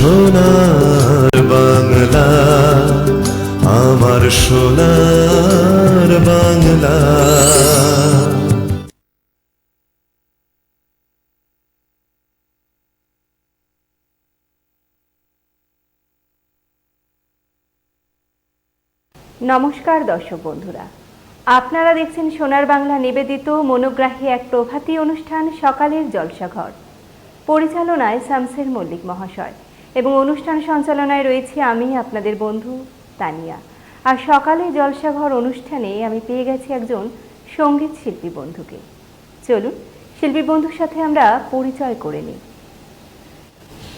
সোনার বাংলা, আমার সোনার বাংলা। নমস্কার দর্শক বন্ধুরা, আপনারা দেখছেন সোনার বাংলা নিবেদিত মনোগ্রাহী এক প্রভাতী অনুষ্ঠান সকালের জলসাঘর। পরিচালনায় শামসের মল্লিক মহাশয় এবং অনুষ্ঠান সঞ্চালনায় রয়েছে আমি আপনাদের বন্ধু তানিয়া। আর সকালে জলসাঘর অনুষ্ঠানে আমি পেয়ে গেছি একজন সঙ্গীত শিল্পী বন্ধুকে। চলুন শিল্পী বন্ধুর সাথে আমরা পরিচয় করে নিই।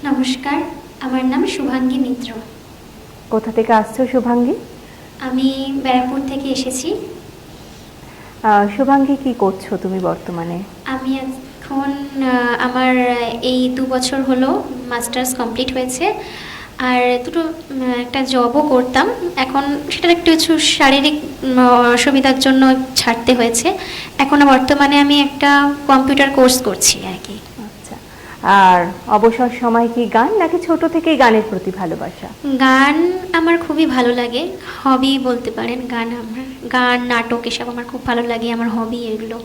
নমস্কার, আমার নাম শুভাঙ্গী মিত্র। কোথা থেকে আসছো শুভাঙ্গী? আমি ব্যারাকপুর থেকে এসেছি। শুভাঙ্গী, কি করছো তুমি বর্তমানে? আমি এখন আমার এই 2 বছর হলো মাস্টার্স কমপ্লিট হয়েছে, আর একটা জবও করতাম। এখন সেটার একটু কিছু শারীরিক অসুবিধার জন্য ছাড়তে হয়েছে। এখন বর্তমানে আমি একটা কম্পিউটার কোর্স করছি আর কি। আচ্ছা, আর অবসর সময় কি গান, নাকি ছোট থেকেই গানের প্রতি ভালোবাসা? গান আমার খুবই ভালো লাগে, হবি বলতে পারেন। গান নাটক এসব আমার খুব ভালো লাগে, আমার হবি এগুলো।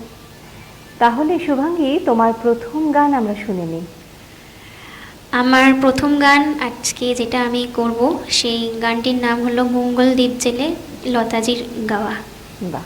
তাহলে শুভাঙ্গী, তোমার প্রথম গান আমরা শুনে নিই। আমার প্রথম গান আজকে যেটা আমি করব, সেই গানটির নাম হলো মঙ্গল দ্বীপ জেলে, লতাজির গাওয়া। বাহ।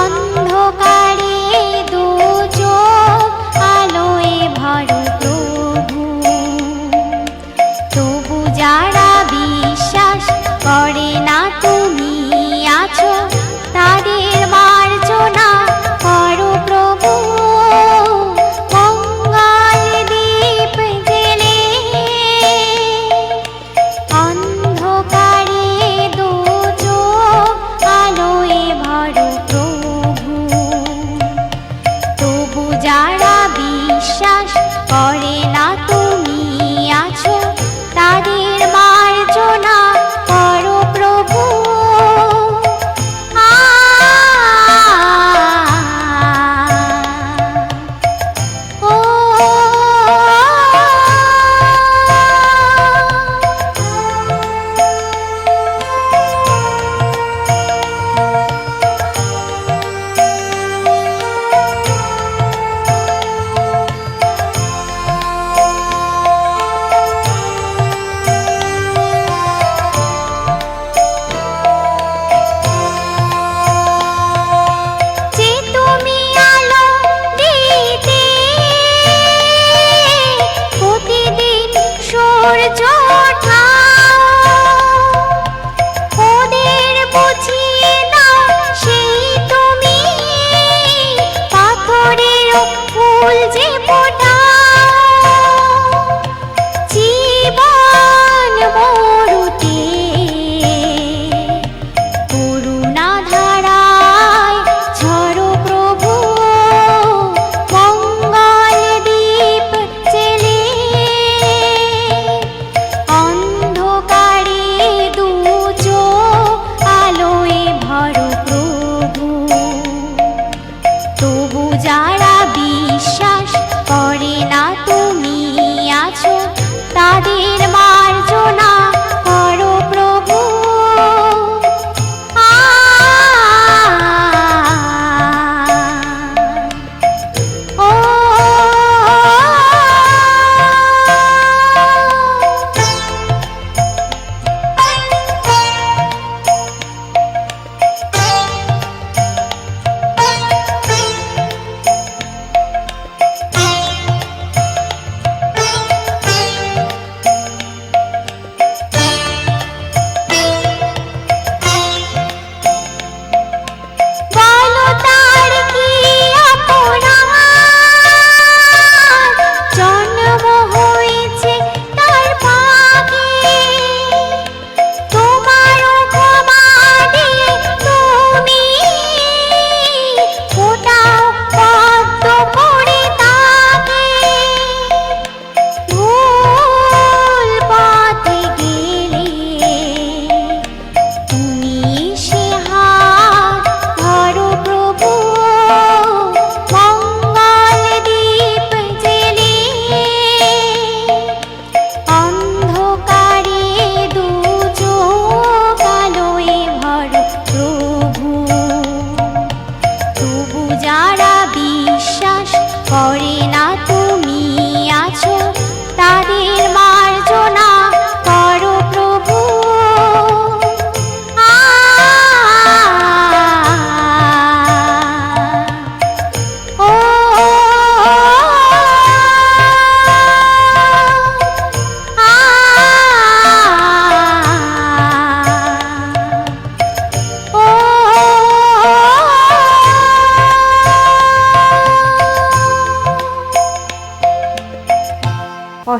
অন্ধকারে দু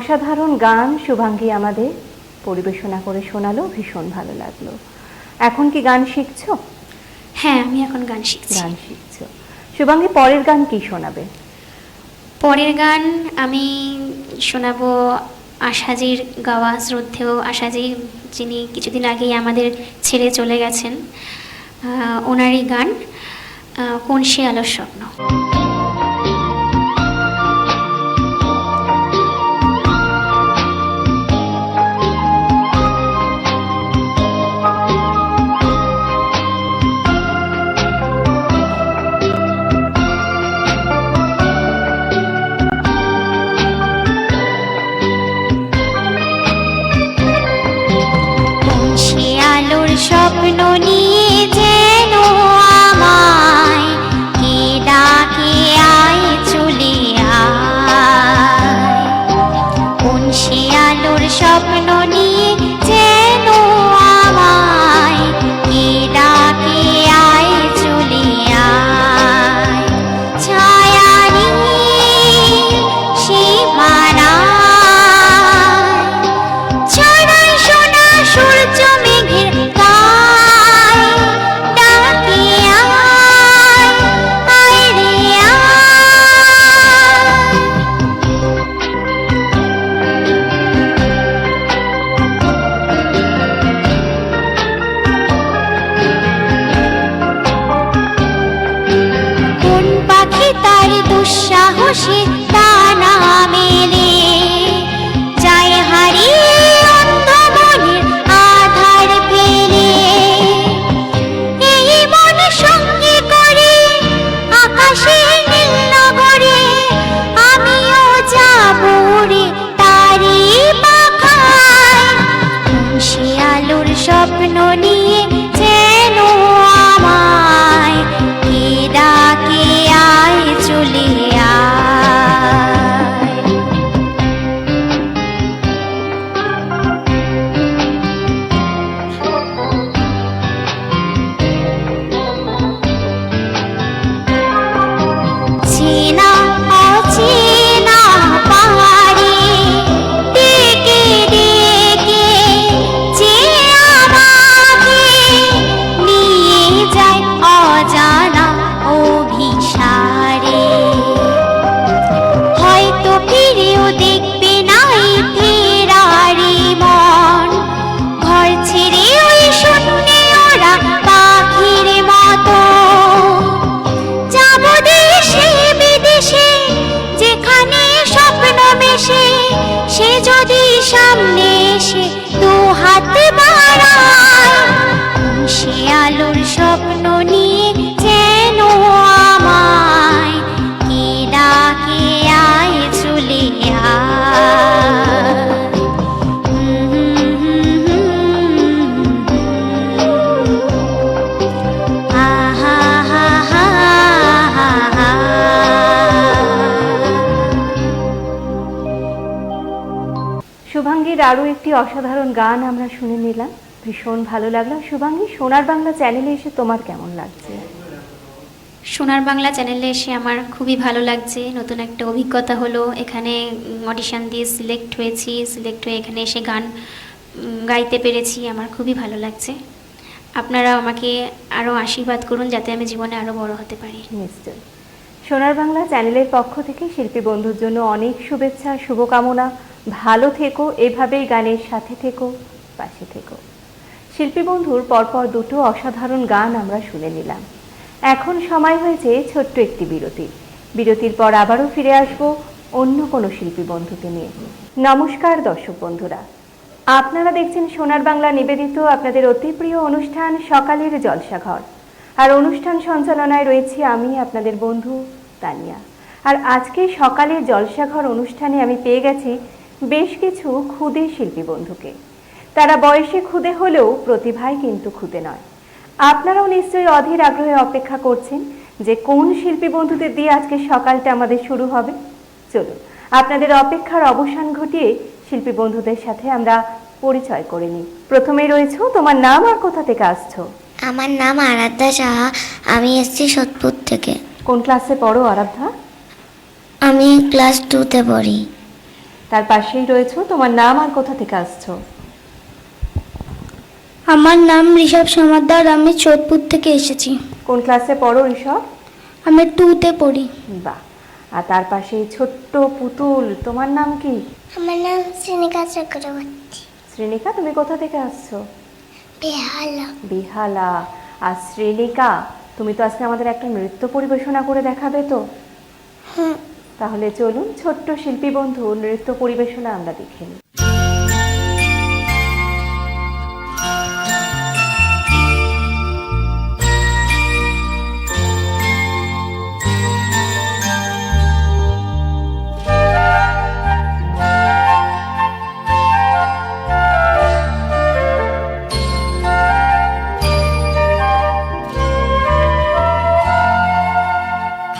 অসাধারণ গান শুভাঙ্গী আমাদের পরিবেশনা করে শোনালো, ভীষণ ভালো লাগলো। এখন কি গান শিখছো? হ্যাঁ, আমি এখন গান শিখছি। গান শিখছো। শুভাঙ্গী, পরের গান কি শোনাবে? পরের গান আমি শোনাবো আশাজির গাওয়া, শ্রদ্ধেয় আশাজি, যিনি কিছুদিন আগেই আমাদের ছেড়ে চলে গেছেন, ওনারই গান কোন সে আলোর স্বপ্ন। স্বপ্ন নিয়ে যেন আমায় কে ডাকে আয় চলে আয়, কোন সে আলোর স্বপ্ন নিয়ে যেন আমায় কে ডাকে আয় চলে আয়, ছায়া নিয়ে সীমানায় ছড়াই সোনা সূর্য মেঘের গায়, ডাকে আয়, আয় রে আয়। কোন পাখি তার দুঃসাহসে ডানা মেলে যায় হারিয়ে অন্ধ মনের আধার ফেলে, এই মন সঙ্গে করে আকাশের নীল নগরে আমিও যাবো রে তারি পাখায়, কোন সে আলোর স্বপ্ন নিয়ে যেন আমায় কে ডাকে আয় চলে আয়। চেনা অচেনা পাহাড়ে ডেকে ডেকে যে আমাকে নিয়ে যায় অজানা অভিসারে, হয়তো ফিরেও দেখবে না এই ফেরারি মন, ঘর ছেড়ে ওই শূন্যে ওরা পাখির মতো যাব দেশে বিদেশে, যেখানে স্বপ্ন মেশে সে যদি সামনে এসে দু হাত বাড়ায়, কোন সে আলোর স্বপ্ন নিয়ে যেন আমায় কে ডাকে আয় চলে আয়। আহা হা হা হা। শুভাঙ্গীর আরও একটি অসাধারণ গান আমরা শুনে নিলাম, ভীষণ ভালো লাগলো। শুভাঙ্গী, সোনার বাংলা চ্যানেলে এসে তোমার কেমন লাগছে? সোনার বাংলা চ্যানেলে এসে আমার খুবই ভালো লাগছে, নতুন একটা অভিজ্ঞতা হলো। এখানে অডিশন দিয়ে সিলেক্ট হয়েছি, সিলেক্ট হয়ে এখানে এসে গান গাইতে পেরেছি, আমার খুবই ভালো লাগছে। আপনারা আমাকে আরও আশীর্বাদ করুন যাতে আমি জীবনে আরও বড় হতে পারি। নিশ্চয়। সোনার বাংলা চ্যানেলের পক্ষ থেকে শিল্পী বন্ধুর জন্য অনেক শুভেচ্ছা, শুভকামনা। ভালো থেকো, এভাবেই গানের সাথে থেকো, পাশে থেকো। শিল্পী বন্ধুর পরপর দুটো অসাধারণ গান আমরা শুনে নিলাম। এখন সময় হয়েছে ছোট্ট একটি বিরতি। বিরতির পর আবারও ফিরে আসব অন্য কোনো শিল্পী বন্ধুকে নিয়ে। নমস্কার দর্শক বন্ধুরা, আপনারা দেখছেন সোনার বাংলা নিবেদিত আপনাদের অতি প্রিয় অনুষ্ঠান সকালের জলসাঘর। আর অনুষ্ঠান সঞ্চালনায় রয়েছি আমি, আপনাদের বন্ধু তানিয়া। আর আজকে সকালের জলসাঘর অনুষ্ঠানে আমি পেয়ে গেছি বেশ কিছু ক্ষুদে শিল্পী বন্ধুকে। তারা বয়সে ক্ষুদে হলেও প্রতিভায় কিন্তু ক্ষুদে নয়। আপনারাও নিশ্চয়ই অধীর আগ্রহে অপেক্ষা করছেন যে কোন শিল্পী বন্ধুদের দিয়ে আজকে সকালটা আমাদের শুরু হবে। চলুন আপনাদের অপেক্ষার অবসান ঘটিয়ে শিল্পী বন্ধুদের সাথে আমরা পরিচয় করে নিই। প্রথমেই রয়েছে, তোমার নাম আর কোথা থেকে আসছো? আমার নাম আরাধ্যা সাহা, আমি এসেছি সোদপুর থেকে। কোন ক্লাসে পড়ো আরাধ্যা? আমি ক্লাস 2-তে পড়ি। তার পাশেই রয়েছো। তোমার নাম আর কোথা থেকে আসছো? আমার নাম ঋষভ সমাদ্দার, আমি চোদপুর থেকে এসেছি। কোন ক্লাসে পড়ো ঋষভ? আমি 2তে পড়ি। বাহ। আর তার পাশে এই ছোট্ট পুতুল, তোমার নাম কি? আমার নাম শ্রীনিকা চক্রবর্তী। শ্রীনিকা, তুমি কোথা থেকে আসছো? বেহালা। বিহালা। আর শ্রীনিকা, তুমি তো আজকে আমাদের একটা নৃত্য পরিবেশনা করে দেখাবে তো? তাহলে চলুন ছোট্ট শিল্পী বন্ধু নৃত্য পরিবেশনা আমরা দেখে নিই।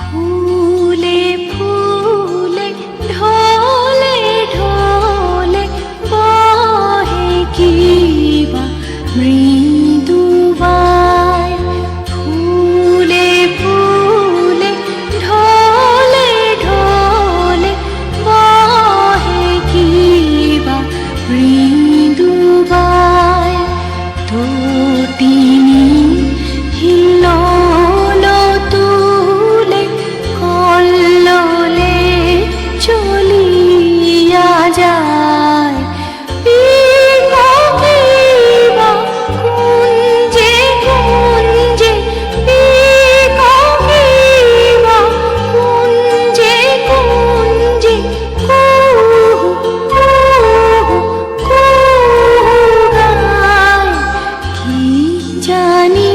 ফুলে ফুলে ঢলে ঢলে বহে কিবা মৃদু বায়। ফুলে ফুলে ঢলে ঢলে বহে কিবা মৃদু বায়। তটিনী হিল্লোল তুলে কল্লোলে চলিয়া যায়। পিককিবা কুঞ্জে কুঞ্জে, পিককিবা কুঞ্জে কুঞ্জে, কুহু কুহু কুহু গায়। কি জানি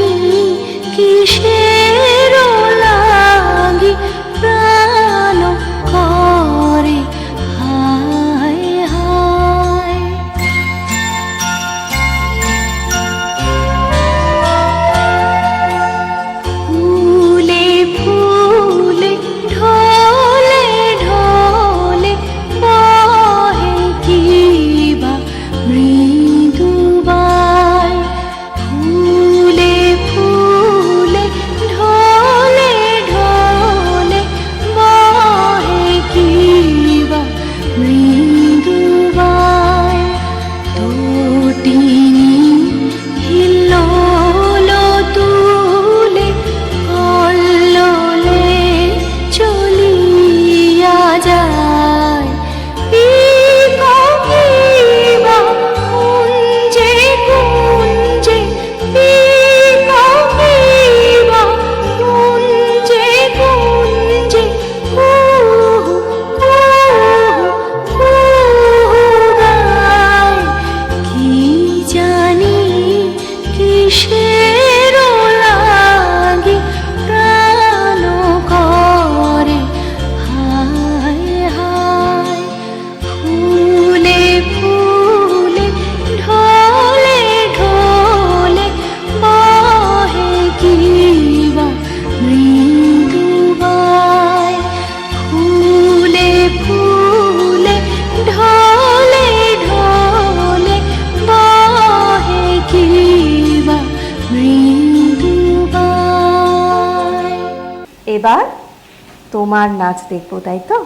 কিসের লাগি প্রাণ করে হায় হায়। ফুলে ফুলে ঢলে ঢলে বহে কিবা মৃদু বায়। ফুলে ফুলে ঢলে ঢলে বহে কিবা মৃদু বায়। তটিনী হিল্লোল তুলে কল্লোলে চলিয়া যায়। পিককিবা কুঞ্জে কুঞ্জে, পিককিবা কুঞ্জে কুঞ্জে, কুহু কুহু কুহু গায়। কি জানি কিসের লাগি প্রাণ করে হায় হায়। ফুলে ফুলে ঢলে ঢলে বহে কিবা মৃদু বায়। ফুলে ফুলে ঢলে ঢলে বহে কিবা মৃদু বায়। এবার তোমার নাচ দেখবো, তাই তো?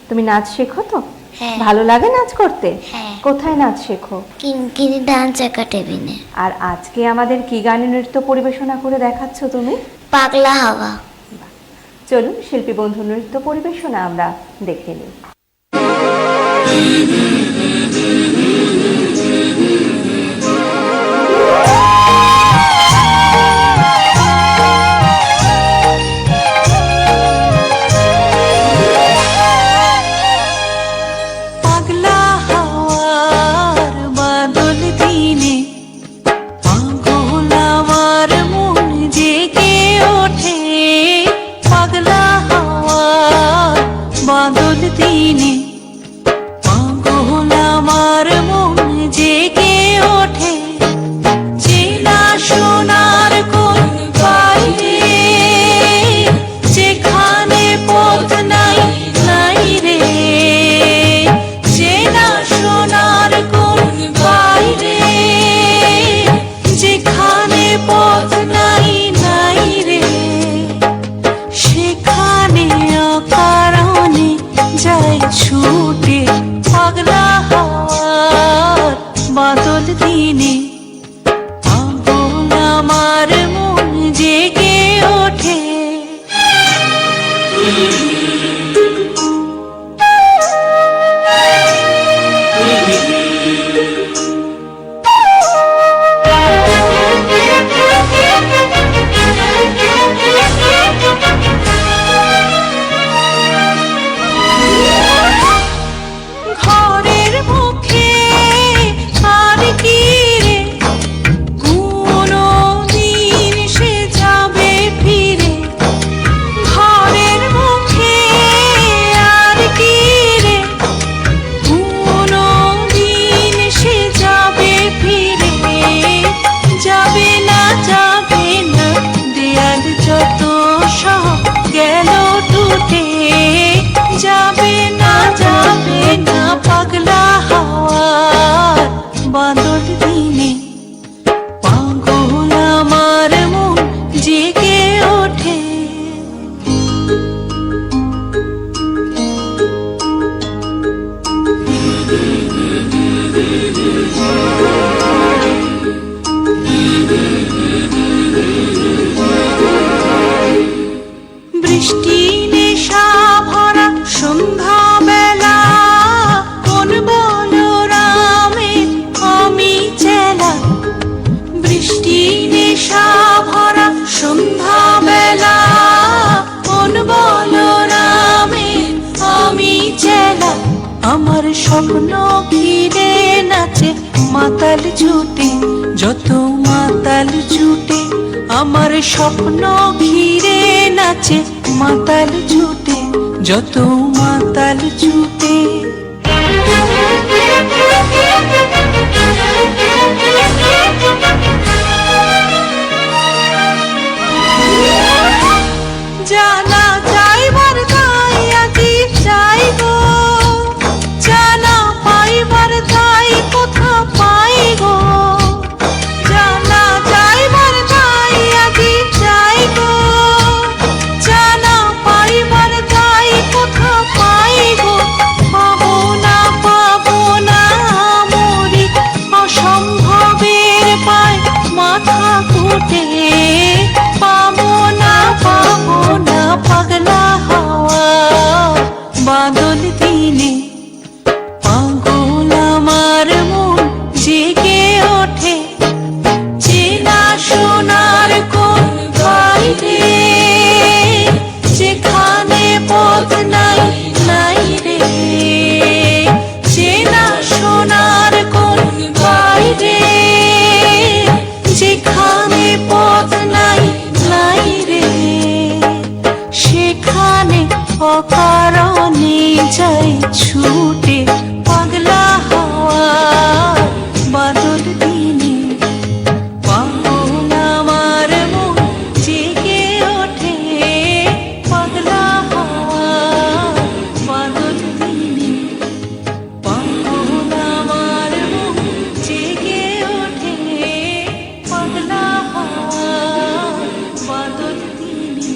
তুমি নাচ শেখো তো? হ্যাঁ। ভালো লাগে নাচ করতে? হ্যাঁ। কোথায় নাচ শেখো? কিঙ্কিনি ডান্স একাডেমিনে। আর আজকে আমাদের কি গানে নৃত্য পরিবেশনা করে দেখাচ্ছ তুমি? পাগলা হাওয়া। চলুন শিল্পী বন্ধু নৃত্য পরিবেশনা আমরা দেখে নিই। পাগলা হাওয়ার বাদল দিনে পাগল আমার মন জেগে ওঠে। পাগলা হাওয়ার বাদল দিনে পাগল আমার মন জেগে ওঠে। চেনা সোনার কোন বাইরে যেখানে পথ নাই নাই রে। চেনা সোনার কোন বাইরে যেখানে পথ নাই নাই রে। সেখানে অকারণে যায় আমার মন জেগে ওঠে। ঘরের মুখে আর কি রে, কোনো দিন সে যাবে ফিরে। ঘরের মুখে আর কি রে, কোনো দিন সে যাবে ফিরে। যাবে না দেয়াল যত সব গেল টুটে। যাবে না পাগলা হাওয়ার বাদল দিনে, পাগল আমার মন জেগে ওঠে। বৃষ্টি নেশা ভরা সন্ধ্যা বেলা, কোন বলরামে আমি চেলা। বৃষ্টি নেশা ভরা সন্ধ্যা বেলা, কোন বলরামে আমি চেলা। আমার স্বপ্ন ঘিরে নাচে মাতাল ছুটে, যত মাতাল ছুটে। আমার স্বপ্ন ঘিরে নাচে মাতাল ছুটে, যত মাতাল ছুটে। জানা যাইবার তাই আজি চাই গো, জানা পাইবার তাই কোথা পাই গো। জানা যাইবার তাই আজি চাই গো, জানা পাইবার তাই কোথা পাই গো। পাবো না মরি অসম্ভবের পায় মাথা কুটে। পাবো না পাগলা হাওয়া বাদল দিনে, পাগল আমার মন জেগে ওঠে। চেনা সোনার কোন বাইরে, যেখানে পথ নাই রে। চেনা সোনার কোন বাইরে, যেখানে পথ নাই রে। সেখানে অকারণে যাই ছুটে, পাগলা হাওয়া বাদল দিনে, পাগল আমার মন জেগে ওঠে। পাগলা হাওয়া বাদল দিনে, পাগল আমার মন জেগে ওঠে। পাগলা হাওয়া বাদল দিনে,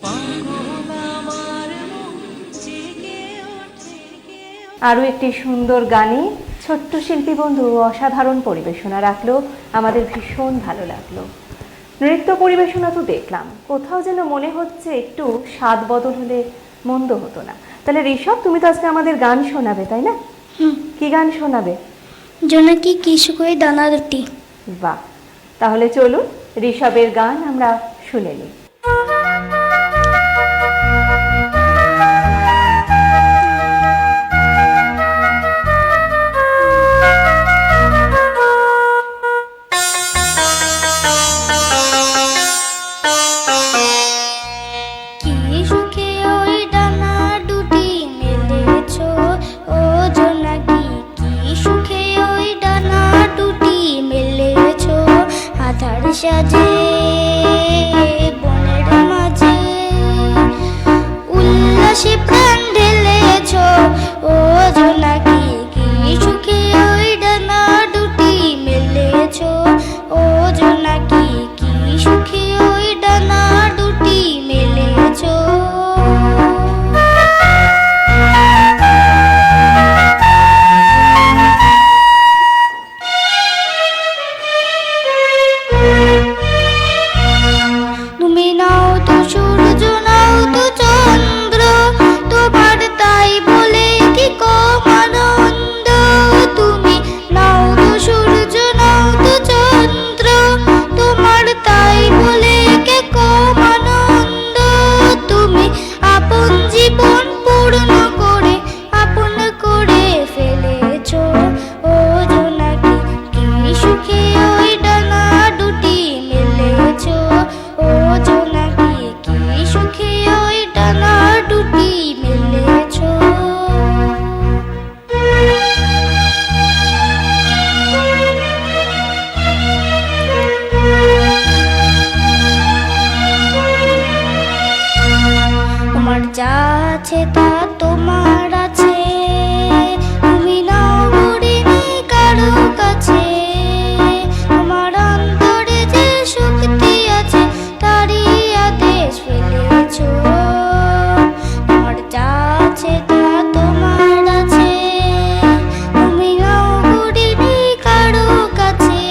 পাগল আমার মন জেগে ওঠে। আরও একটি সুন্দর গানে ছোট্ট শিল্পী বন্ধু অসাধারণ পরিবেশনা রাখলো, আমাদের ভীষণ ভালো লাগলো। নৃত্য পরিবেশনা তো দেখলাম, কোথাও যেন মনে হচ্ছে একটু স্বাদ বদল হলে মন্দ হতো না। তাহলে ঋষভ, তুমি তো আজকে আমাদের গান শোনাবে, তাই না? কি গান শোনাবে? জোনাকি কি শুকোয় দানা দুটি। বাহ, তাহলে চলুন ঋষভের গান আমরা শুনে নিই। কি সুখে ওই ডানা দুটি মেলেছো, ও জোনাকি কি সুখে ওই ডানা দুটি মেলেছো। আধার সাজে বনের মাঝে উল্লাসে প্রাণ ঢেলেছো, ও জোনাকি কি সুখে ওই ডানা দুটি মেলেছো। ও জোনাকি কি সুখে ওই ডানা দুটি মেলেছো। আছে তা তোমার আছে, তুমি নাও গড়িনি কারো কাছে, তোমার অন্তরে যে শক্তি আছে তারই আদেশ ফেলেছো। তোমার যা আছে তা তোমার আছে, তুমি নাও গড়িনি কারো কাছে,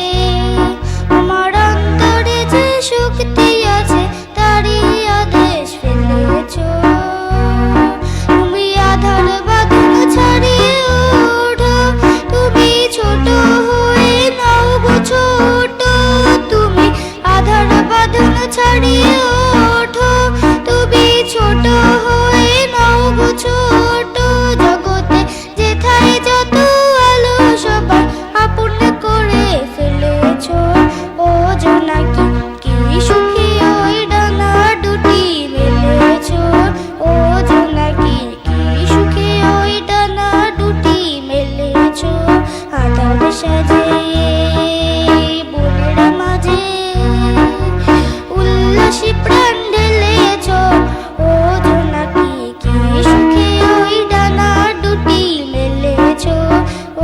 তোমার অন্তরে যে শক্তি আছে তারই আদেশ ফেলেছো। তুমি আধার বাঁধন ছাড়িয়ে ওঠো, তুমি ছোট হয়ে নাও গো ছোট, তুমি আধার বাঁধন ছাড়িয়ে ওঠো, তুমি ছোট হয়ে নাও গো ছোট। জগতে যেথায় যত আলো সবার আপন করে ফেলেছো। ও জোনাকি কি সুখী ওই ডানা দুটি মেলেছো, ও জোনাকি কি সুখী ওই ডানা দুটি মেলেছো। আধার সাজে বনের মাঝে উল্লাসী প্রাণ ঢেলেছো, ও জোনাকি কি সুখী ওই ডানা দুটি মেলেছো,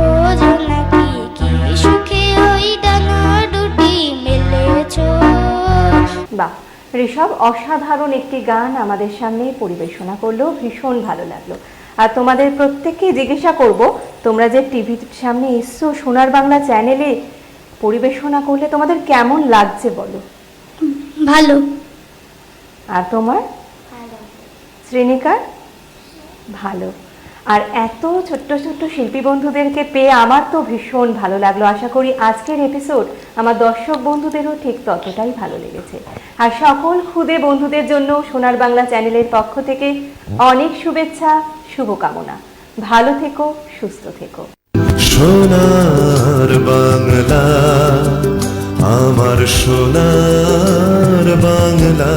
ও জোনাকি কি সুখী ওই ডানা দুটি মেলেছো। বাহ, ঋষভ অসাধারণ একটি গান আমাদের সামনে পরিবেশনা করলো, ভীষণ ভালো লাগলো। আর তোমাদের প্রত্যেককেই জিজ্ঞাসা করব, তোমরা যে টিভির সামনে এসছো সোনার বাংলা চ্যানেলে পরিবেশনা করলে তোমাদের কেমন লাগছে বলো। ভালো। আর তোমার শ্রেণিকার ভালো। আর এত ছোট্ট ছোট্ট শিল্পী বন্ধুদেরকে পেয়ে আমার তো ভীষণ ভালো লাগলো। আশা করি আজকের এপিসোড আমার দর্শক বন্ধুদেরও ঠিক ততটাই ভালো লেগেছে। আর সকল খুদে বন্ধুদের জন্য সোনার বাংলা চ্যানেলের পক্ষ থেকে অনেক শুভেচ্ছা, শুভকামনা। ভালো থেকো, সুস্থ থেকো। সোনার বাংলা, আমার সোনার বাংলা,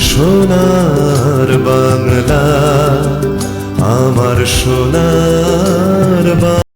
সোনার বাংলা, আমার সোনার বাংলা।